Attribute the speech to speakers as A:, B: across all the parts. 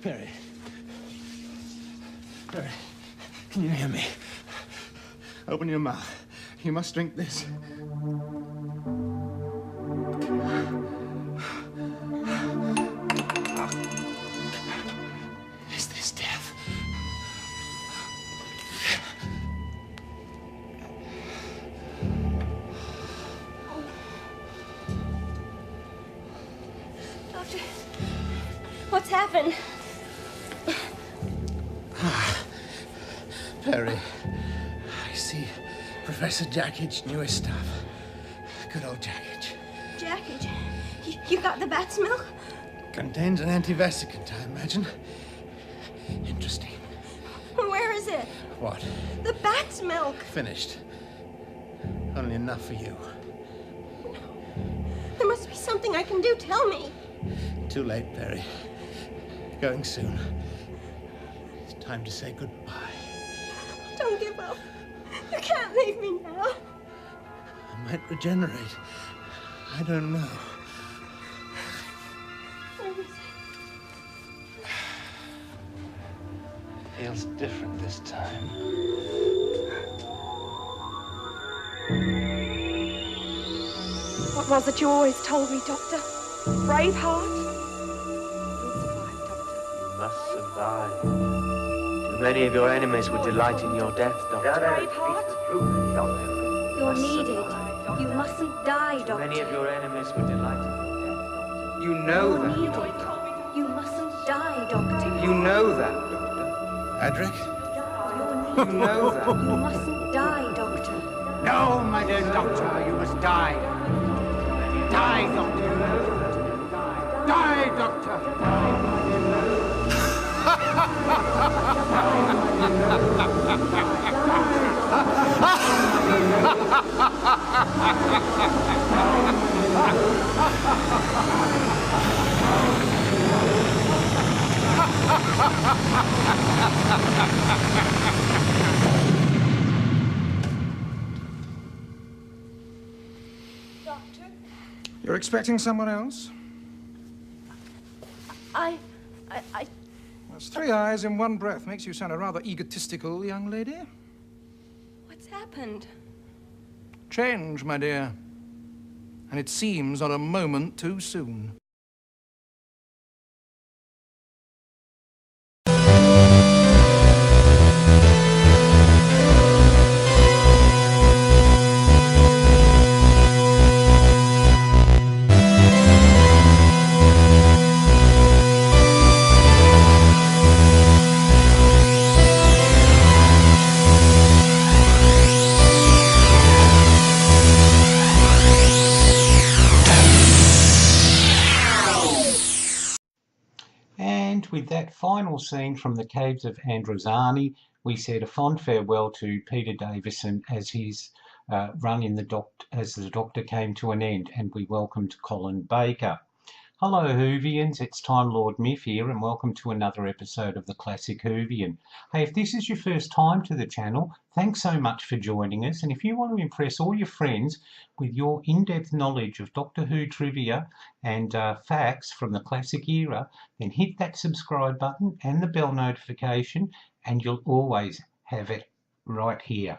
A: Perry. Perry, can you hear me? Open your mouth. You must drink this. Is this death?
B: Doctor, what's happened?
A: Perry, I see Professor Jackid's newest stuff. Good old Jackid.
B: Jackid, you got the bat's milk?
A: Contains an antivesicant, I imagine. Interesting.
B: Where is it?
A: What?
B: The bat's milk.
A: Finished. Only enough for you.
B: No. There must be something I can do. Tell me.
A: Too late, Perry. Going soon. It's time to say goodbye.
B: Don't give up. You can't leave me now.
A: I might regenerate. I don't know.
B: Where is it?
A: Feels different this time.
C: What was it you always told me, Doctor? Braveheart? You'll survive, Doctor.
D: You must survive. Too many of your enemies would delight in your death, Doctor.
C: Braveheart?
B: You're needed. You mustn't die, Doctor.
D: Many of your enemies would delight in your death, Doctor.
E: You know
B: You're
E: that,
B: needed.
E: Doctor.
B: You mustn't die, Doctor.
E: You know that, Doctor.
A: Adric?
B: You're
E: You
B: needed.
E: know that.
B: You mustn't die, Doctor.
E: No, my dear Doctor, you must die. Die, Doctor. Die, Doctor.
B: Doctor?
F: You're expecting someone else?
B: I...
F: That's three eyes in one breath. Makes you sound a rather egotistical young lady.
B: What's happened?
F: Change, my dear. And it seems not a moment too soon.
G: With that final scene from the Caves of Androzani, we said a fond farewell to Peter Davison as his run in the Doctor came to an end, and we welcomed Colin Baker. Hello Whovians, it's Time Lord Miff here, and welcome to another episode of the Classic Whovian. Hey, if this is your first time to the channel, thanks so much for joining us, and if you want to impress all your friends with your in-depth knowledge of Doctor Who trivia and facts from the classic era, then hit that subscribe button and the bell notification, and you'll always have it right here.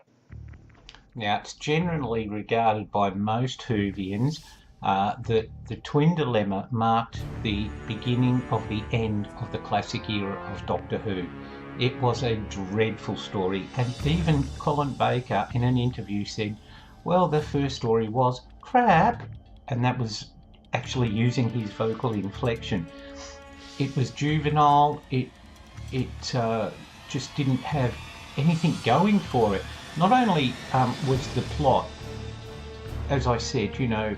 G: Now, it's generally regarded by most Whovians that the Twin Dillema marked the beginning of the end of the classic era of Doctor Who. It was a dreadful story, and even Colin Baker in an interview said, well, the first story was crap, and that was actually using his vocal inflection. It was juvenile, it just didn't have anything going for it. Not only was the plot, as I said, you know,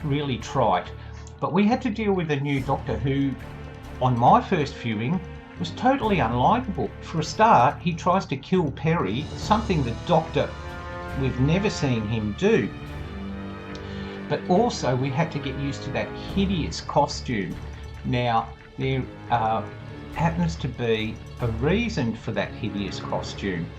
G: really trite, but we had to deal with a new Doctor who, on my first viewing, was totally unlikable. For a start, he tries to kill Perry, something the Doctor, we've never seen him do. But also, we had to get used to that hideous costume. Now, there happens to be a reason for that hideous costume.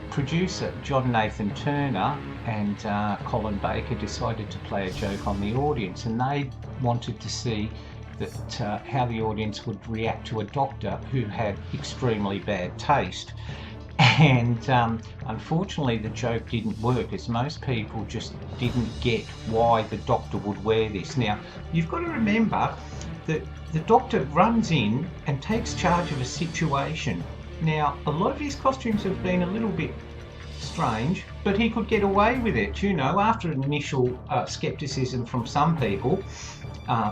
G: Producer John Nathan Turner and Colin Baker decided to play a joke on the audience, and they wanted to see that how the audience would react to a doctor who had extremely bad taste. And unfortunately the joke didn't work, as most people just didn't get why the doctor would wear this. Now, you've got to remember that the doctor runs in and takes charge of a situation. Now, a lot of his costumes have been a little bit strange, but he could get away with it, you know, after an initial skepticism from some people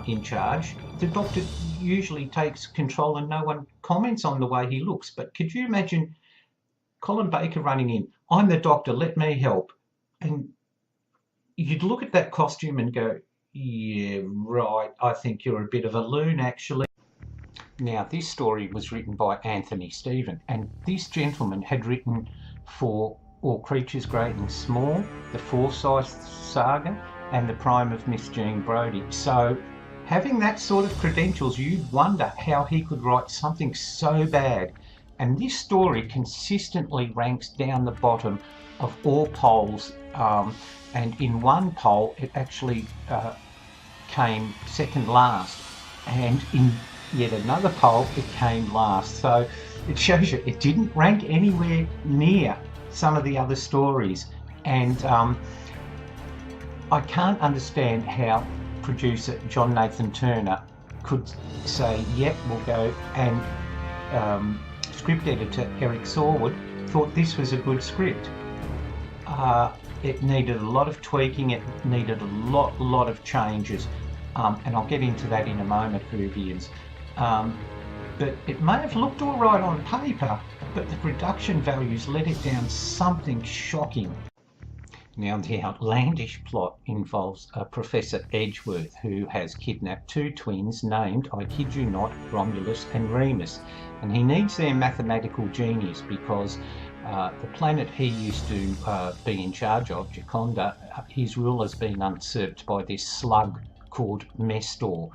G: in charge. The doctor usually takes control and no one comments on the way he looks. But could you imagine Colin Baker running in, "I'm the doctor, let me help"? And you'd look at that costume and go, yeah, right, I think you're a bit of a loon, actually. Now, this story was written by Anthony Stephen, and this gentleman had written for All Creatures Great and Small, the Forsyth Saga, and The Prime of Miss Jean Brodie. So, having that sort of credentials, you'd wonder how he could write something so bad. And this story consistently ranks down the bottom of all polls, and in one poll it actually came second last, and in yet another poll it came last. So it shows you it didn't rank anywhere near some of the other stories. And I can't understand how producer John Nathan Turner could say, yep, we'll go, and script editor Eric Sorwood thought this was a good script. It needed a lot of tweaking, it needed a lot of changes, and I'll get into that in a moment, Whovians. But it may have looked all right on paper, but the production values let it down something shocking. Now, the outlandish plot involves Professor Edgeworth, who has kidnapped two twins named, I kid you not, Romulus and Remus. And he needs their mathematical genius because the planet he used to be in charge of, Jaconda, his rule has been usurped by this slug called Mestor,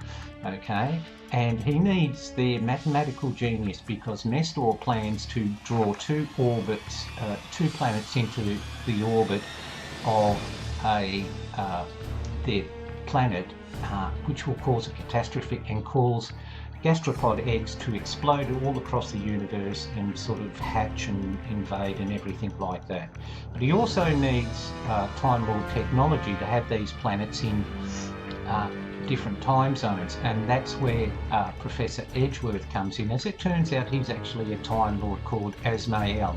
G: okay? And he needs their mathematical genius because Mestor plans to draw two planets into the orbit of their planet, which will cause a catastrophe and cause gastropod eggs to explode all across the universe and sort of hatch and invade and everything like that. But he also needs Time Lord technology to have these planets in different time zones, and that's where Professor Edgeworth comes in. As it turns out, he's actually a Time Lord called Asmael,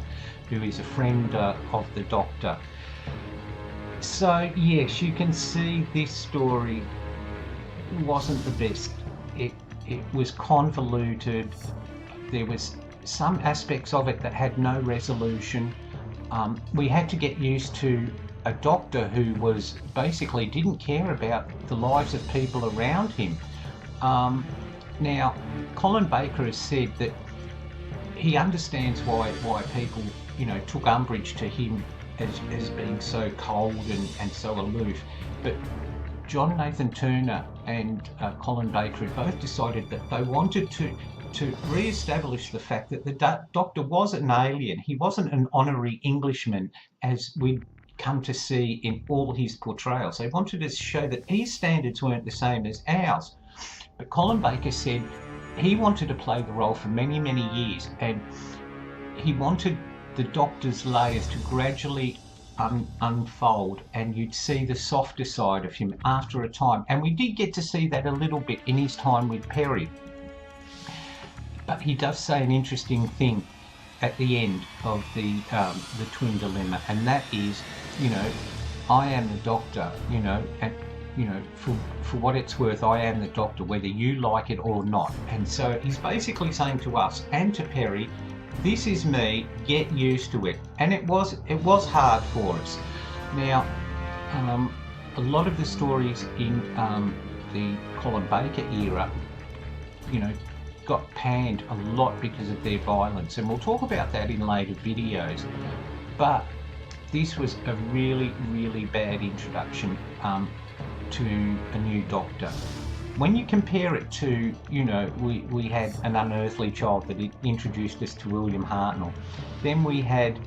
G: who is a friend of the Doctor. So yes, you can see this story wasn't the best. It was convoluted. There was some aspects of it that had no resolution. We had to get used to a doctor who was basically didn't care about the lives of people around him. Now, Colin Baker has said that he understands why people, you know, took umbrage to him as being so cold and so aloof. But John Nathan Turner and Colin Baker had both decided that they wanted to re-establish the fact that the Doctor was an alien. He wasn't an honorary Englishman, as we'd come to see in all his portrayals. They wanted to show that his standards weren't the same as ours. But Colin Baker said he wanted to play the role for many, many years, and he wanted the Doctor's layers to gradually unfold, and you'd see the softer side of him after a time. And we did get to see that a little bit in his time with Perry. But he does say an interesting thing at the end of the Twin Dillema, and that is, you know, I am the Doctor, you know, and you know, for what it's worth, I am the Doctor, whether you like it or not. And so he's basically saying to us and to Perry, this is me, get used to it. And it was hard for us. Now, a lot of the stories in the Colin Baker era, you know, got panned a lot because of their violence, and we'll talk about that in later videos. But this was a really, really bad introduction to a new Doctor. When you compare it to, you know, we had An Unearthly Child that introduced us to William Hartnell. Then we had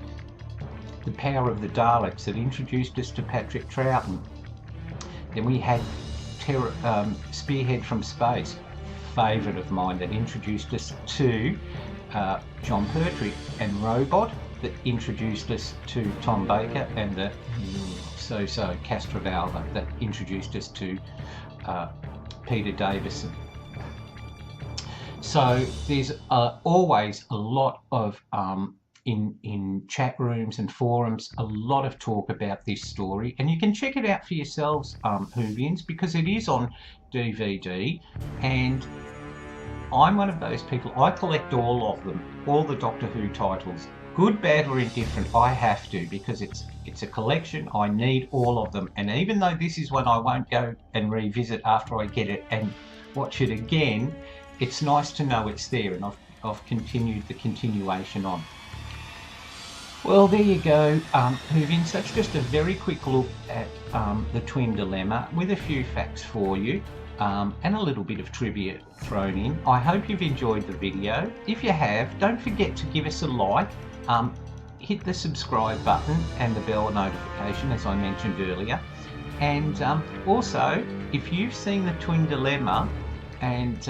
G: The Power of the Daleks that introduced us to Patrick Troughton. Then we had Spearhead from Space. favourite of mine, that introduced us to John Pertwee, and Robot, that introduced us to Tom Baker, and the so-so Castrovalva that introduced us to Peter Davison. So there's always a lot of in chat rooms and forums, a lot of talk about this story, and you can check it out for yourselves, Whovians, because it is on DVD, and I'm one of those people. I collect all of them, all the Doctor Who titles, good, bad or indifferent. I have to, because it's a collection. I need all of them, and even though this is one I won't go and revisit after I get it and watch it again, it's nice to know it's there, and I've continued the continuation on. Well, there you go, Whovians. That's just a very quick look at the Twin Dillema with a few facts for you, and a little bit of trivia thrown in. I hope you've enjoyed the video. If you have, don't forget to give us a like, hit the subscribe button and the bell notification, as I mentioned earlier. And also, if you've seen the Twin Dillema, and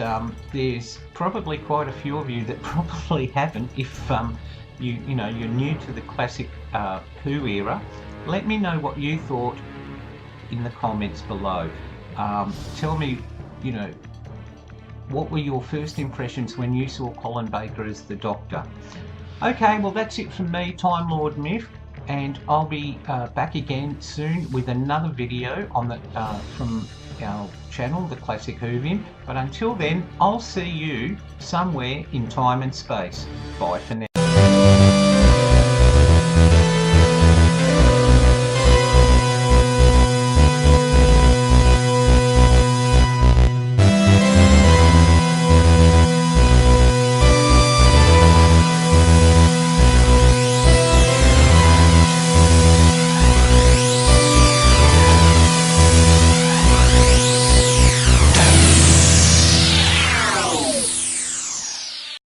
G: there's probably quite a few of you that probably haven't, if you're new to the classic Who era, let me know what you thought in the comments below. Tell me, what were your first impressions when you saw Colin Baker as the Doctor? Okay, well that's it from me, Time Lord Myth, and I'll be back again soon with another video on the from our channel, The Classic Whovian. But until then, I'll see you somewhere in time and space. Bye for now.